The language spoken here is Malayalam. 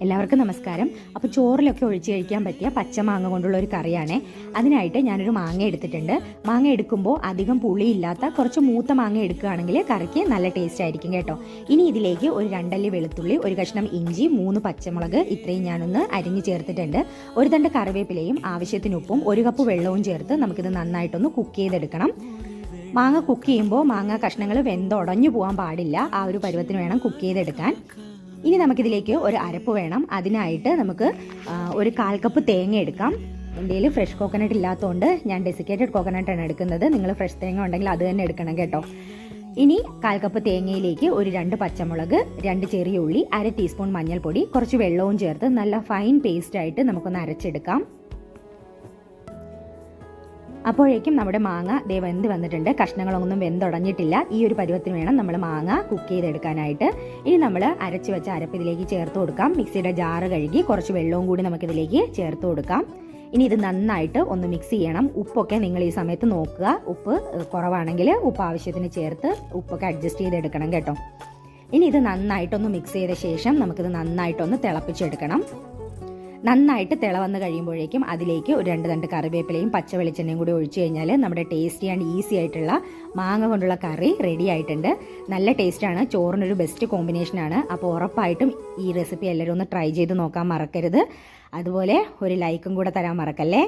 എല്ലാവർക്കും നമസ്കാരം. അപ്പോൾ ചോറിലൊക്കെ ഒഴിച്ച് കഴിക്കാൻ പറ്റിയ പച്ചമാങ്ങ കൊണ്ടുള്ള ഒരു കറിയാണ്. അതിനായിട്ട് ഞാനൊരു മാങ്ങ എടുത്തിട്ടുണ്ട്. മാങ്ങ എടുക്കുമ്പോൾ അധികം പുളിയില്ലാത്ത കുറച്ച് മൂത്ത മാങ്ങ എടുക്കുകയാണെങ്കിൽ കറിക്ക് നല്ല ടേസ്റ്റ് ആയിരിക്കും കേട്ടോ. ഇനി ഇതിലേക്ക് ഒരു 2 അല്ലി വെളുത്തുള്ളി, ഒരു കഷ്ണം ഇഞ്ചി, 3 പച്ചമുളക് ഇത്രയും ഞാനൊന്ന് അരിഞ്ഞ് ചേർത്തിട്ടുണ്ട്. ഒരു തണ്ട് കറിവേപ്പിലയും ആവശ്യത്തിന് ഉപ്പും 1 കപ്പ് വെള്ളവും ചേർത്ത് നമുക്കിത് നന്നായിട്ടൊന്ന് കുക്ക് ചെയ്തെടുക്കണം. മാങ്ങ കുക്ക് ചെയ്യുമ്പോൾ മാങ്ങ കഷ്ണങ്ങൾ വെന്തുടഞ്ഞു പോകാൻ പാടില്ല. ആ ഒരു പരുവത്തിന് വേണം കുക്ക് ചെയ്തെടുക്കാൻ. ഇനി നമുക്കിതിലേക്ക് ഒരു അരപ്പ് വേണം. അതിനായിട്ട് നമുക്ക് ഒരു 1/4 കപ്പ് തേങ്ങ എടുക്കാം. എൻ്റെ കയ്യിൽ ഫ്രഷ് കോക്കനട്ട് ഇല്ലാത്തതുകൊണ്ട് ഞാൻ ഡെസിക്കേറ്റഡ് കോക്കനട്ടാണ് എടുക്കുന്നത്. നിങ്ങൾ ഫ്രഷ് തേങ്ങ ഉണ്ടെങ്കിൽ അത് തന്നെ എടുക്കണം കേട്ടോ. ഇനി 1/4 കപ്പ് തേങ്ങയിലേക്ക് ഒരു 2 പച്ചമുളക്, 2 ചെറിയ ഉള്ളി, 1/2 ടീസ്പൂൺ മഞ്ഞൾപ്പൊടി, കുറച്ച് വെള്ളവും ചേർത്ത് നല്ല ഫൈൻ പേസ്റ്റായിട്ട് നമുക്കൊന്ന് അരച്ചെടുക്കാം. അപ്പോഴേക്കും നമ്മുടെ മാങ്ങ വെന്ത് വന്നിട്ടുണ്ട്. കഷ്ണങ്ങളൊന്നും വെന്തുടഞ്ഞിട്ടില്ല. ഈ ഒരു പരുവത്തിന് വേണം നമ്മൾ മാങ്ങ കുക്ക് ചെയ്തെടുക്കാനായിട്ട്. ഇനി നമ്മൾ അരച്ച് വെച്ച അരപ്പ് ഇതിലേക്ക് ചേർത്ത് കൊടുക്കാം. മിക്സിയുടെ ജാറ് കഴുകി കുറച്ച് വെള്ളവും കൂടി നമുക്കിതിലേക്ക് ചേർത്ത് കൊടുക്കാം. ഇനി ഇത് നന്നായിട്ട് ഒന്ന് മിക്സ് ചെയ്യണം. ഉപ്പൊക്കെ നിങ്ങൾ ഈ സമയത്ത് നോക്കുക. ഉപ്പ് കുറവാണെങ്കിൽ ഉപ്പ് ആവശ്യത്തിന് ചേർത്ത് ഉപ്പൊക്കെ അഡ്ജസ്റ്റ് ചെയ്തെടുക്കണം കേട്ടോ. ഇനി ഇത് നന്നായിട്ടൊന്ന് മിക്സ് ചെയ്ത ശേഷം നമുക്കിത് നന്നായിട്ടൊന്ന് തിളപ്പിച്ചെടുക്കണം. നന്നായിട്ട് വന്ന് കഴിയുമ്പോഴേക്കും അതിലേക്ക് ഒരു 2 തണ്ട് കറിവേപ്പിലയും പച്ച വെളിച്ചെണ്ണയും കൂടി ഒഴിച്ചു കഴിഞ്ഞാൽ നമ്മുടെ ടേസ്റ്റി ആൻഡ് ഈസി ആയിട്ടുള്ള മാങ്ങ കൊണ്ടുള്ള കറി റെഡി ആയിട്ടുണ്ട്. നല്ല ടേസ്റ്റാണ്, ചോറിനൊരു ബെസ്റ്റ് കോമ്പിനേഷനാണ്. അപ്പോൾ ഉറപ്പായിട്ടും ഈ റെസിപ്പി എല്ലാവരും ഒന്ന് ട്രൈ ചെയ്ത് നോക്കാൻ മറക്കരുത്. അതുപോലെ ഒരു ലൈക്കും കൂടെ തരാൻ മറക്കല്ലേ.